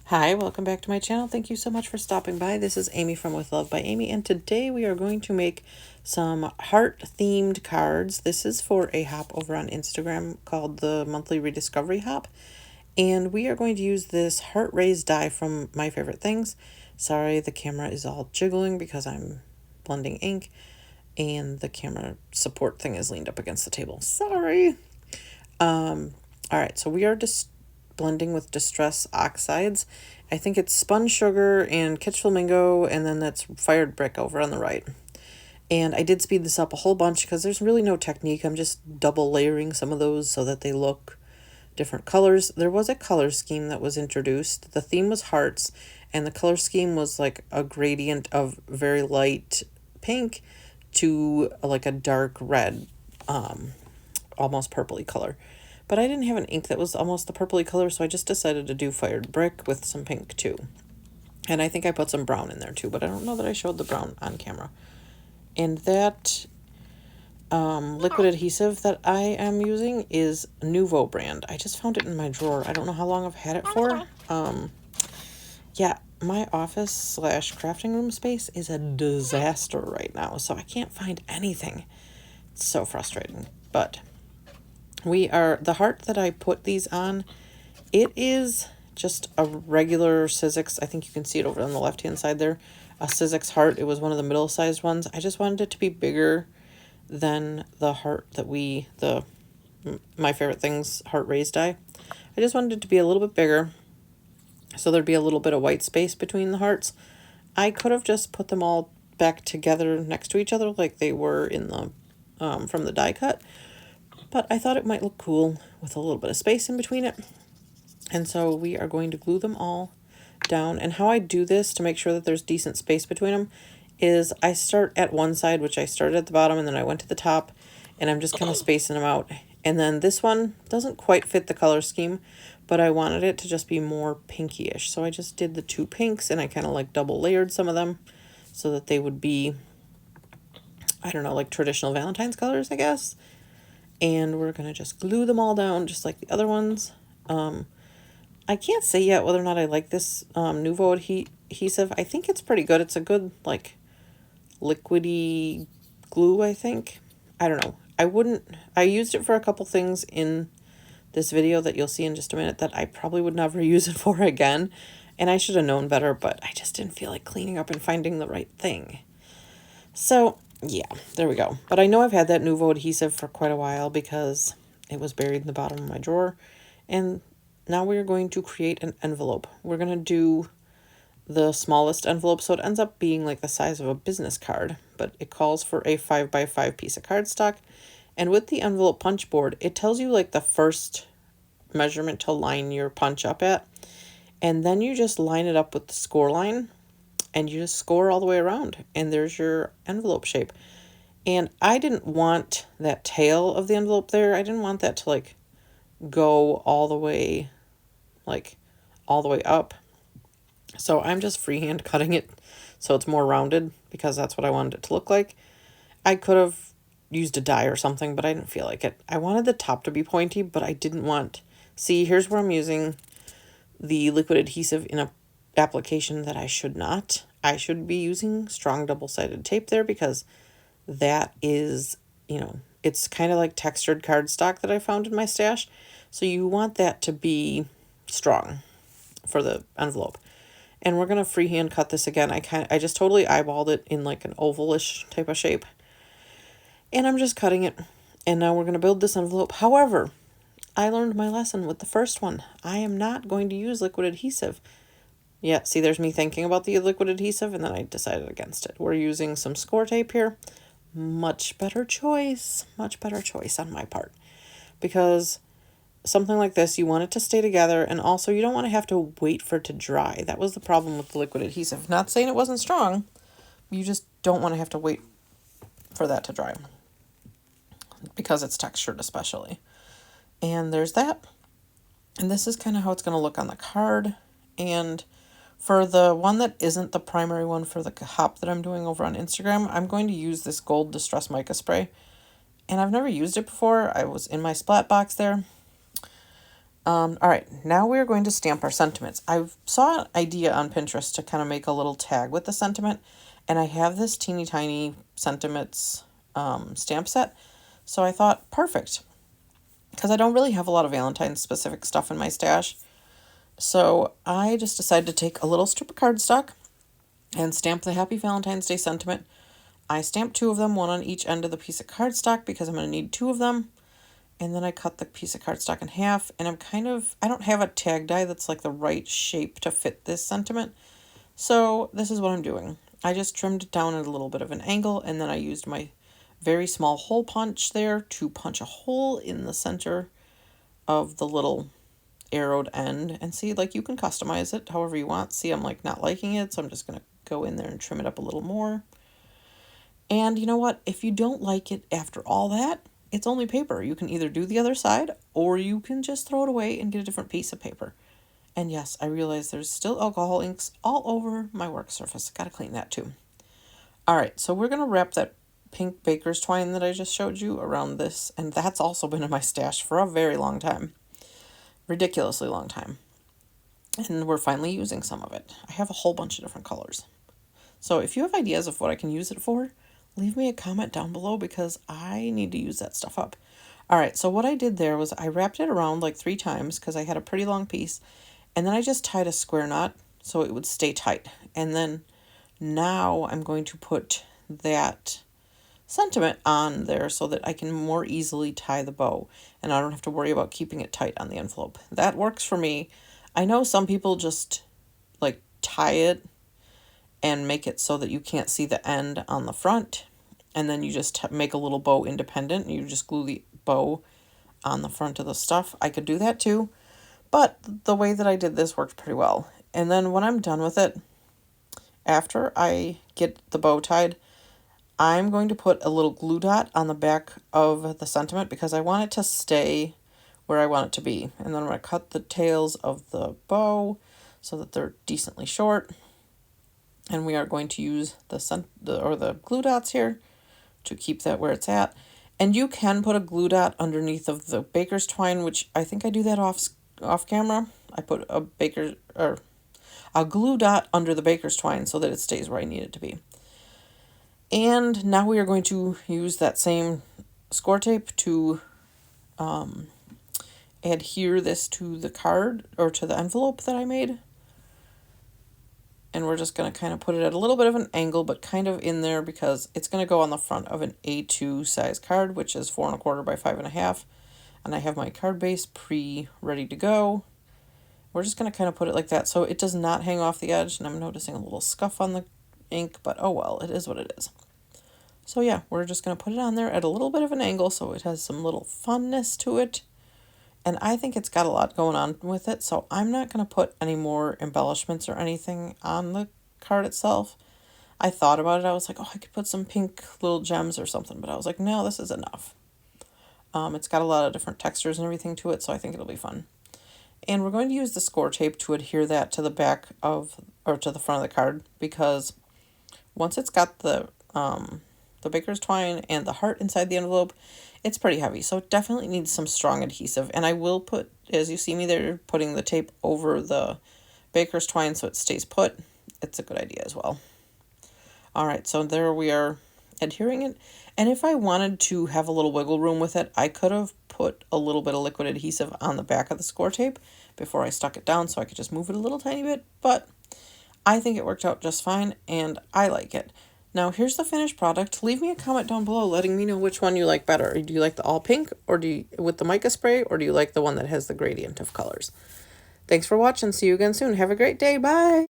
Hi, welcome back to my channel. Thank you so much for stopping by. This is Amy from With Love by Amy, and today we are going to make some heart-themed cards. This is for a hop over on Instagram called the Monthly Rediscovery Hop, and we are going to use this heart raised die from My Favorite Things. Sorry, the camera is all jiggling because I'm blending ink, and the camera support thing is leaned up against the table. Sorry. All right, so we are just blending with Distress Oxides. I think it's spun sugar and Kitsch Flamingo, and then that's fired brick over on the right. And I did speed this up a whole bunch because there's really no technique. I'm just double layering some of those so that they look different colors. There was a color scheme that was introduced. The theme was hearts, and the color scheme was like a gradient of very light pink to like a dark red, almost purpley color. But I didn't have an ink that was almost the purpley color, so I just decided to do fired brick with some pink too. And I think I put some brown in there too, but I don't know that I showed the brown on camera. And that liquid adhesive that I am using is Nuvo brand. I just found it in my drawer. I don't know how long I've had it for. Yeah, my office slash crafting room space is a disaster right now, so I can't find anything. It's so frustrating. But the heart that I put these on, it is just a regular Sizzix. I think you can see it over on the left hand side there. A Sizzix heart. It was one of the middle sized ones. I just wanted it to be bigger than the heart that My Favorite Things heart raised die. I just wanted it to be a little bit bigger, so there'd be a little bit of white space between the hearts. I could have just put them all back together next to each other like they were in the from the die cut, but I thought it might look cool with a little bit of space in between it. And so we are going to glue them all down. And how I do this to make sure that there's decent space between them is I start at one side, which I started at the bottom, and then I went to the top, and I'm just kind of spacing them out. And then this one doesn't quite fit the color scheme, but I wanted it to just be more pinky-ish. So I just did the two pinks, and I kind of like double layered some of them so that they would be, I don't know, like traditional Valentine's colors, I guess. And we're going to just glue them all down just like the other ones. I can't say yet whether or not I like this Nuvo adhesive. I think it's pretty good. It's a good, like, liquidy glue, I think. I don't know. I used it for a couple things in this video that you'll see in just a minute that I probably would never use it for again. And I should have known better, but I just didn't feel like cleaning up and finding the right thing. So, yeah, there we go. But I know I've had that Nuvo adhesive for quite a while because it was buried in the bottom of my drawer. And now we're going to create an envelope. We're going to do the smallest envelope, so it ends up being like the size of a business card, but it calls for a 5x5 piece of cardstock. And with the envelope punch board, it tells you like the first measurement to line your punch up at, and then you just line it up with the score line, and you just score all the way around, and there's your envelope shape. And I didn't want that tail of the envelope there. I didn't want that to like go all the way up. So I'm just freehand cutting it so it's more rounded because that's what I wanted it to look like. I could have used a die or something, but I didn't feel like it. I wanted the top to be pointy, but I didn't want... See, here's where I'm using the liquid adhesive in a application that I should not. I should be using strong double-sided tape there because that is, it's kind of like textured cardstock that I found in my stash. So you want that to be strong for the envelope. And we're going to freehand cut this again. I just totally eyeballed it in like an ovalish type of shape. And I'm just cutting it. And now we're going to build this envelope. However, I learned my lesson with the first one. I am not going to use liquid adhesive. Yeah, see, there's me thinking about the liquid adhesive, and then I decided against it. We're using some score tape here. Much better choice on my part. Because something like this, you want it to stay together, and also you don't want to have to wait for it to dry. That was the problem with the liquid adhesive. Not saying it wasn't strong, you just don't want to have to wait for that to dry. Because it's textured especially. And there's that. And this is kind of how it's going to look on the card. And for the one that isn't the primary one for the hop that I'm doing over on Instagram, I'm going to use this gold Distress Mica spray. And I've never used it before. I was in my splat box there. All right, now we're going to stamp our sentiments. I saw an idea on Pinterest to kind of make a little tag with the sentiment, and I have this teeny tiny sentiments stamp set. So I thought, perfect, because I don't really have a lot of Valentine's specific stuff in my stash. So I just decided to take a little strip of cardstock and stamp the Happy Valentine's Day sentiment. I stamped 2 of them, one on each end of the piece of cardstock because I'm going to need 2 of them. And then I cut the piece of cardstock in half, and I don't have a tag die that's like the right shape to fit this sentiment. So this is what I'm doing. I just trimmed it down at a little bit of an angle, and then I used my very small hole punch there to punch a hole in the center of the little arrowed end. And see, like, you can customize it however you want. See, I'm like not liking it, so I'm just going to go in there and trim it up a little more. And you know what? If you don't like it after all that, it's only paper. You can either do the other side, or you can just throw it away and get a different piece of paper. And yes, I realize there's still alcohol inks all over my work surface. Gotta clean that too. All right, so we're gonna wrap that pink baker's twine that I just showed you around this, and that's also been in my stash for a very long time. Ridiculously long time. And we're finally using some of it. I have a whole bunch of different colors. So if you have ideas of what I can use it for, leave me a comment down below because I need to use that stuff up. All right, so what I did there was I wrapped it around like 3 times because I had a pretty long piece, and then I just tied a square knot so it would stay tight. And then now I'm going to put that sentiment on there so that I can more easily tie the bow, and I don't have to worry about keeping it tight on the envelope. That works for me. I know some people just like tie it and make it so that you can't see the end on the front, and then you just make a little bow independent and you just glue the bow on the front of the stuff. I could do that too, but the way that I did this worked pretty well. And then when I'm done with it, after I get the bow tied, I'm going to put a little glue dot on the back of the sentiment because I want it to stay where I want it to be. And then I'm going to cut the tails of the bow so that they're decently short. And we are going to use the glue dots here to keep that where it's at. And you can put a glue dot underneath of the baker's twine, which I think I do that off camera. I put a glue dot under the baker's twine so that it stays where I need it to be. And now we are going to use that same score tape to adhere this to the card or to the envelope that I made. And we're just going to kind of put it at a little bit of an angle, but kind of in there because it's going to go on the front of an A2 size card, which is 4 1/4 by 5 1/2. And I have my card base ready to go. We're just going to kind of put it like that so it does not hang off the edge. And I'm noticing a little scuff on the ink, but oh well, it is what it is. So yeah, we're just going to put it on there at a little bit of an angle so it has some little funness to it. And I think it's got a lot going on with it, so I'm not going to put any more embellishments or anything on the card itself. I thought about it. I was like, oh, I could put some pink little gems or something, but I was like, no, this is enough. It's got a lot of different textures and everything to it, so I think it'll be fun. And we're going to use the score tape to adhere that to the back of, or to the front of the card, because once it's got the baker's twine and the heart inside the envelope, it's pretty heavy, so it definitely needs some strong adhesive. And I will put, as you see me there, putting the tape over the baker's twine so it stays put. It's a good idea as well. All right, so there we are adhering it. And if I wanted to have a little wiggle room with it, I could have put a little bit of liquid adhesive on the back of the score tape before I stuck it down so I could just move it a little tiny bit. But I think it worked out just fine, and I like it. Now, here's the finished product. Leave me a comment down below letting me know which one you like better. Do you like the all pink or with the mica spray, or do you like the one that has the gradient of colors? Thanks for watching. See you again soon. Have a great day. Bye.